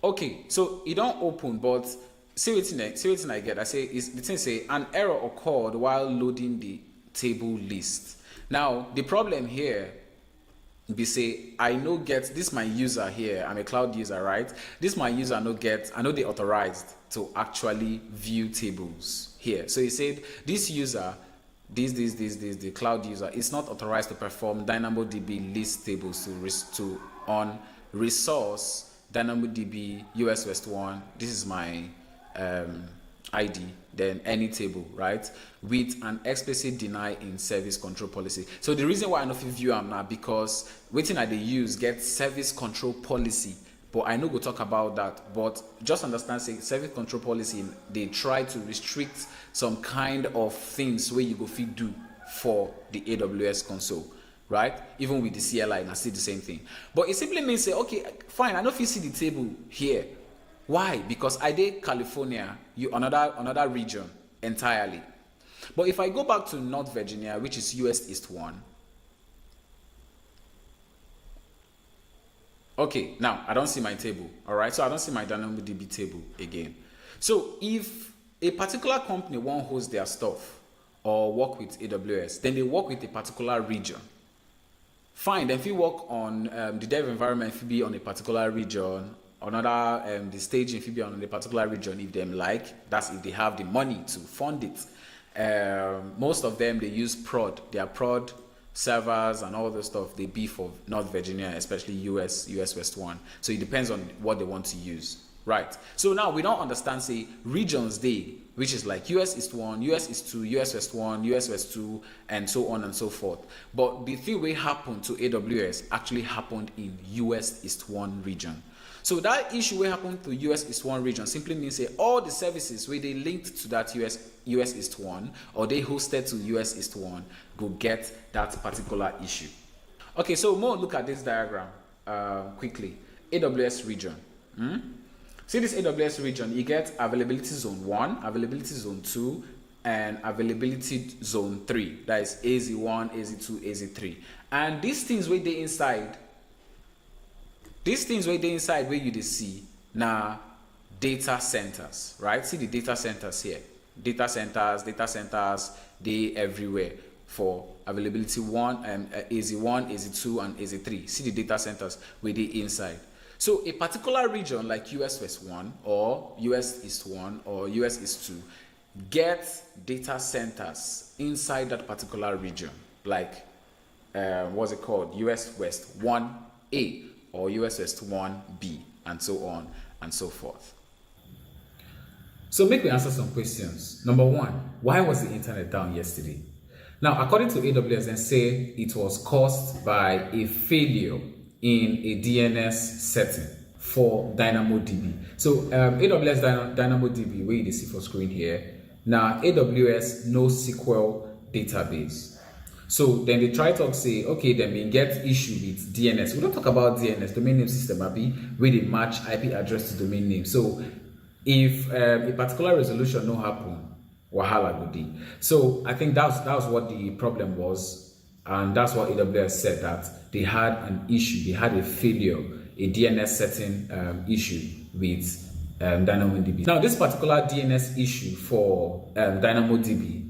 Okay, so it don't open, but see what I get. I say, the thing say, an error occurred while loading the table list. Now, the problem here be say I no get this my user here. I'm a cloud user, right? This my user no get. I know they authorized to actually view tables here. So he said this user, the cloud user is not authorized to perform DynamoDB list tables to on resource DynamoDB US West 1. This is my ID, then any table, right, with an explicit deny in service control policy. So the reason why I know if view am now because waiting at the use get service control policy, but I know go talk about that. But just understand, say service control policy, they try to restrict some kind of things where you go fit do for the AWS console, right? Even with the CLI, and I see the same thing. But it simply means say, okay, fine, I know if you see the table here. Why? Because I did California, another region entirely. But if I go back to North Virginia, which is US East 1. Okay, now I don't see my table. All right, so I don't see my DynamoDB table again. So if a particular company won't host their stuff or work with AWS, then they work with a particular region. Fine, then if you work on the dev environment, if you be on a particular region, another the staging if you be on a particular region, if them like, that's if they have the money to fund it. Most of them, they use prod, their prod servers and all the stuff they be for North Virginia, especially US West 1. So it depends on what they want to use, right? So now we don't understand, say, regions day, which is like US East 1, US East 2, US West 1, US West 2, and so on and so forth. But the thing that happened to AWS actually happened in US East 1 region. So that issue wey happen to US East 1 region simply means say all the services wey dey linked to that US East 1 or they hosted to US East 1 go get that particular issue. Okay, so more look at this diagram quickly. AWS region. See this AWS region, you get availability zone 1, availability zone 2, and availability zone 3. That is AZ1, AZ2, AZ3. And these things where they inside, where you dey see now data centers, right? See the data centers here. Data centers, they everywhere for availability 1 and AZ1, AZ2, and AZ3. See the data centers where they inside. So a particular region like US West 1 or US East 1 or US East 2 get data centers inside that particular region, like what's it called? US West 1A or US West 1B, and so on and so forth. So make me answer some questions. Number one, why was the internet down yesterday? Now, according to AWS, they say it was caused by a failure in a DNS setting for DynamoDB. So AWS DynamoDB, where you see for screen here, now AWS NoSQL database. So then they try to say, okay, then we get issue with DNS. We don't talk about DNS, domain name system, where they match IP address to domain name. So if a particular resolution no happen, wahala go dey. So I think that was what the problem was, and that's what AWS said, that they had an issue, they had a failure, a DNS setting issue with DynamoDB. Now, this particular DNS issue for DynamoDB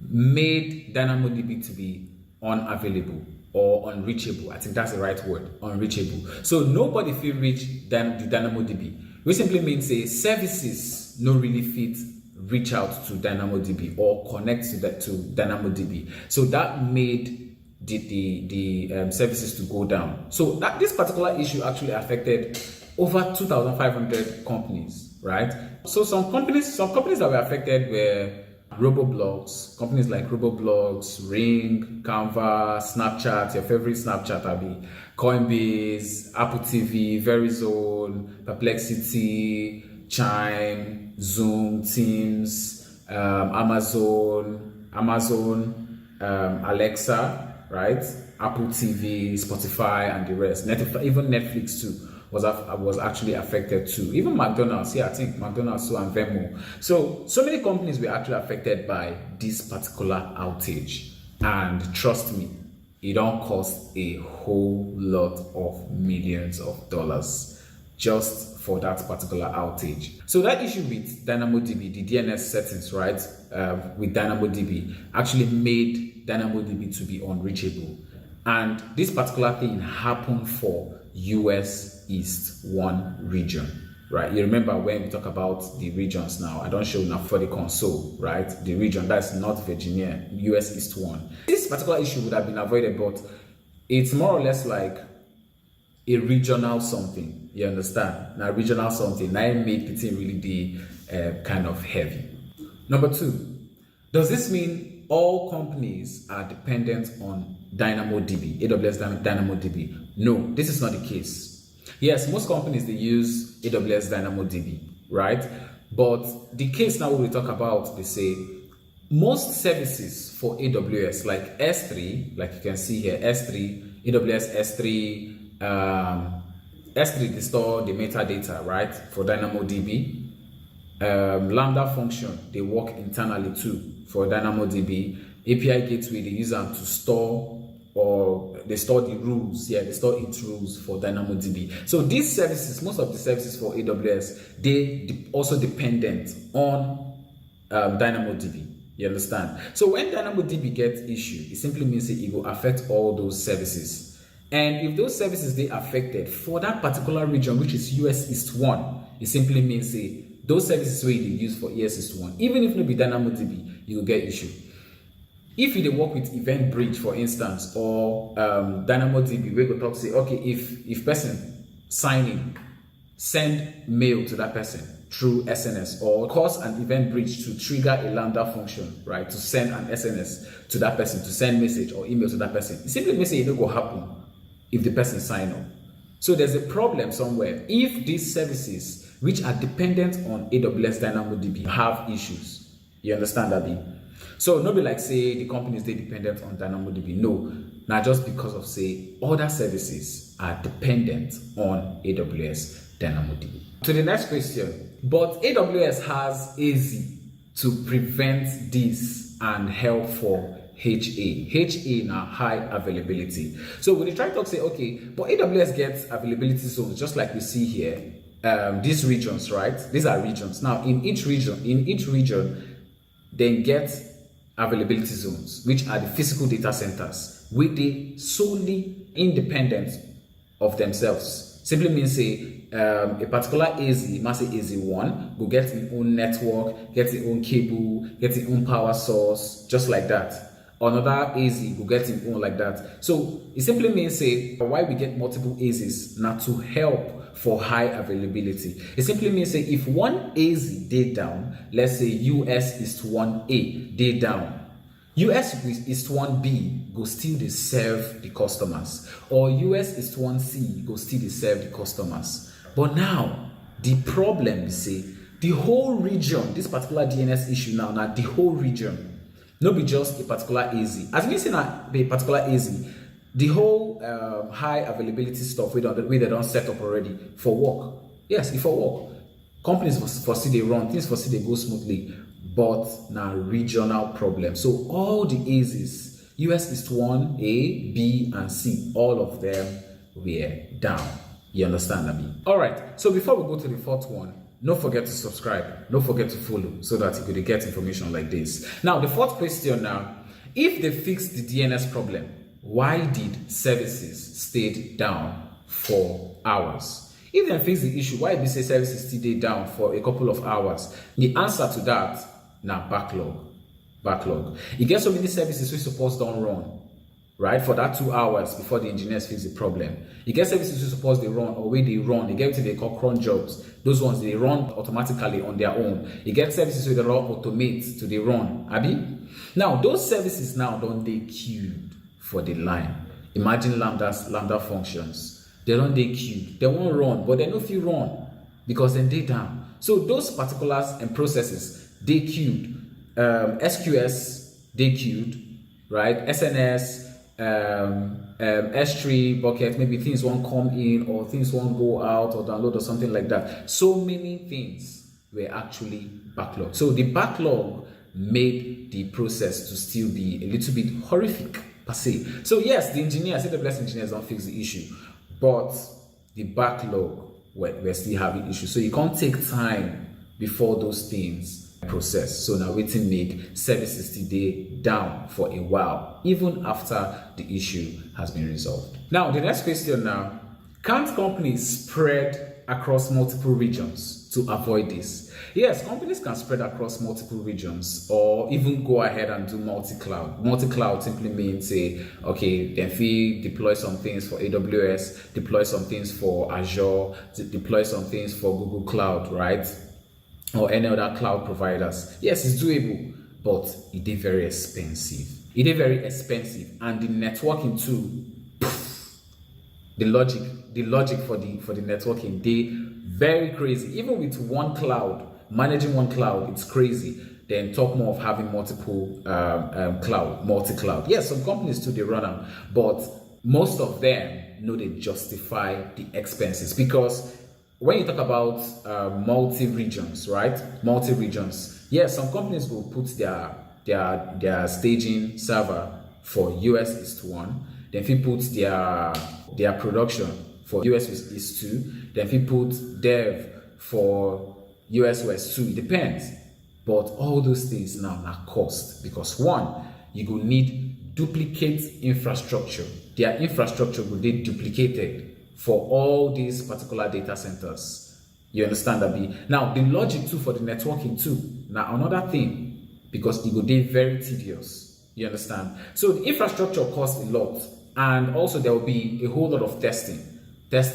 made DynamoDB to be unavailable or unreachable. I think that's the right word, unreachable. So nobody feel reach the DynamoDB, which simply means services no really fit reach out to DynamoDB or connect to DynamoDB. So that made the services to go down. So that this particular issue actually affected over 2,500 companies, right? So some companies that were affected were Roboblogs, companies like Roboblogs, Ring, Canva, Snapchat, your favorite Snapchat, Coinbase, Apple TV, Verizon, Perplexity, Chime, Zoom, Teams, Amazon, Alexa, right? Apple TV, Spotify, and the rest. Even Netflix too was actually affected too. Even McDonald's, I think McDonald's too, and Venmo. So many companies were actually affected by this particular outage. And trust me, it don't cost a whole lot of millions of dollars just for that particular outage. So that issue with DynamoDB, the DNS settings, right, with DynamoDB actually made DynamoDB to be unreachable. And this particular thing happened for US East 1 region, right? You remember when we talk about the regions now, I don't show now for the console, right? The region, that's North Virginia, US East 1. This particular issue would have been avoided, but it's more or less like a regional something, you understand? Now regional something, now it made it really the kind of heavy. Number two, does this mean all companies are dependent on DynamoDB, AWS DynamoDB? No, this is not the case. Yes, most companies, they use AWS DynamoDB, right? But the case now we talk about, they say most services for AWS, like S3, like you can see here, S3, AWS S3, S3, they store the metadata, right, for DynamoDB. Lambda function, they work internally too for DynamoDB. API gateway, they use them to store, or they store the rules. They store its rules for DynamoDB. So these services, most of the services for AWS, they also dependent on DynamoDB. You understand? So when DynamoDB gets issue, it simply means that it will affect all those services. And if those services they affected for that particular region, which is US East 1, it simply means those services where you use for US East 1, even if no be DynamoDB, you will get issue. If you work with Event Bridge, for instance, or DynamoDB, we go talk say, okay, if person sign in, send mail to that person through SNS, or cause an Event Bridge to trigger a Lambda function, right, to send an SNS to that person, to send message or email to that person. It simply means it don't go happen if the person sign up. So there's a problem somewhere if these services which are dependent on AWS DynamoDB have issues. You understand that? So no be like say the companies they dependent on DynamoDB. No, not just because of say other services are dependent on AWS DynamoDB. To the next question, but AWS has AZ to prevent this and help for HA. HA now high availability. So when you try to say, okay, but AWS gets availability zones, just like we see here, these regions, right? These are regions. Now in each region, they get availability zones, which are the physical data centers, which they solely independent of themselves. Simply means say a particular AZ, must say AZ1, will get its own network, get its own cable, get its own power source, just like that. Another AZ will get its own like that. So it simply means say why we get multiple AZs not to help for high availability. It simply means say if one AZ day down, let's say US is to one A day down, US is to one B go still they serve the customers, or US is to one C go still they serve the customers. But now the problem is say the whole region, this particular DNS issue now the whole region, not be just a particular AZ. As you see now, the particular AZ, the whole high availability stuff we don't set up already for work. Yes, if for work, companies foresee they run, things foresee they go smoothly, but now regional problem. So all the AZs, US is to one A, B, and C, all of them were down. You understand me? All right. So before we go to the fourth one, don't forget to subscribe. Don't forget to follow so that you could get information like this. Now, the fourth question now, if they fixed the DNS problem, why did services stayed down for hours? If they fix the issue, why did say services stayed down for a couple of hours? The answer to that, now backlog. You get so many services we suppose don't run, right? For that 2 hours before the engineers fix the problem. You get services we suppose they run, or where they run, you get to they call cron jobs. Those ones they run automatically on their own. You get services where they run automate to they run. Abi? Now those services now don't they queued for the line. Imagine lambda functions. They don't they queued. They won't run, but they know if you run because then they down. So those particulars and processes they queued. SQS they queued, right? SNS. S3 bucket, maybe things won't come in or things won't go out or download or something like that. So many things were actually backlogged. So the backlog made the process to still be a little bit horrific per se. So yes, the engineers, AWS engineers don't fix the issue, but the backlog we're still having issues. So you can't take time before those things process. So now waiting make services today down for a while, even after the issue has been resolved. Now the next question now, can't companies spread across multiple regions to avoid this? Yes, companies can spread across multiple regions or even go ahead and do multi-cloud. Multi-cloud simply means say, okay, then we deploy some things for AWS, deploy some things for Azure, deploy some things for Google Cloud, right? Or any other cloud providers. Yes, it's doable, but it is very expensive. It is very expensive, and the networking too. The logic for the networking, they very crazy. Even with one cloud, managing one cloud, it's crazy. Then talk more of having multiple multi-cloud. Yes, some companies too they run them, but most of them know they justify the expenses because. When you talk about multi-regions, right? Multi-regions. Yes, some companies will put their staging server for US East 1. Then if you put their production for US East 2. Then if you put dev for US West 2. It depends. But all those things now are cost. Because one, you will need duplicate infrastructure. Their infrastructure will be duplicated for all these particular data centers. You understand that? Now, the logic too for the networking too. Now, another thing, because it will be very tedious. You understand? So the infrastructure costs a lot. And also there will be a whole lot of testing, back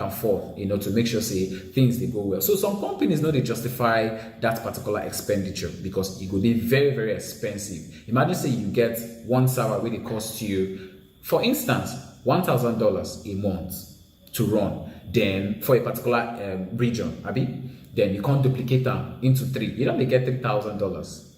and forth, to make sure say things they go well. So some companies know they justify that particular expenditure because it will be very, very expensive. Imagine say you get one server where it costs you, for instance, $1,000 a month to run, then for a particular region, then you can't duplicate them into 3. You don't get $3,000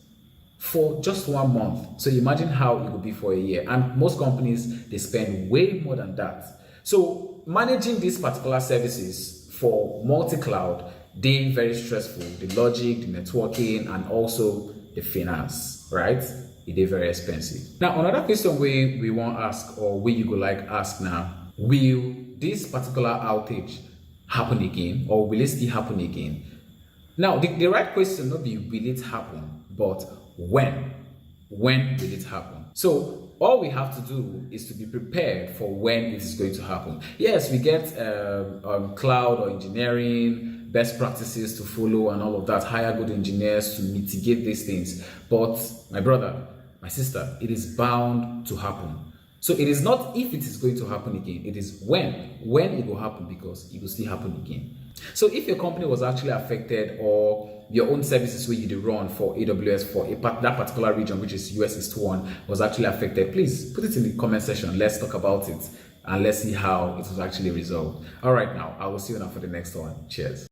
for just 1 month. So imagine how it would be for a year. And most companies, they spend way more than that. So managing these particular services for multi-cloud, they very stressful. The logic, the networking, and also the finance, right? It is very expensive. Now, another question we want to ask, or we you go like ask now, will this particular outage happen again, or will it still happen again? Now, the right question not be will it happen, but when will it happen? So all we have to do is to be prepared for when it is going to happen. Yes, we get cloud or engineering best practices to follow and all of that, hire good engineers to mitigate these things. But my brother, my sister, it is bound to happen. So it is not if it is going to happen again, it is when it will happen, because it will still happen again. So if your company was actually affected, or your own services where you do run for AWS for that particular region, which is US East 1, was actually affected, please put it in the comment section. Let's talk about it and let's see how it was actually resolved. All right, now I will see you now for the next one. Cheers.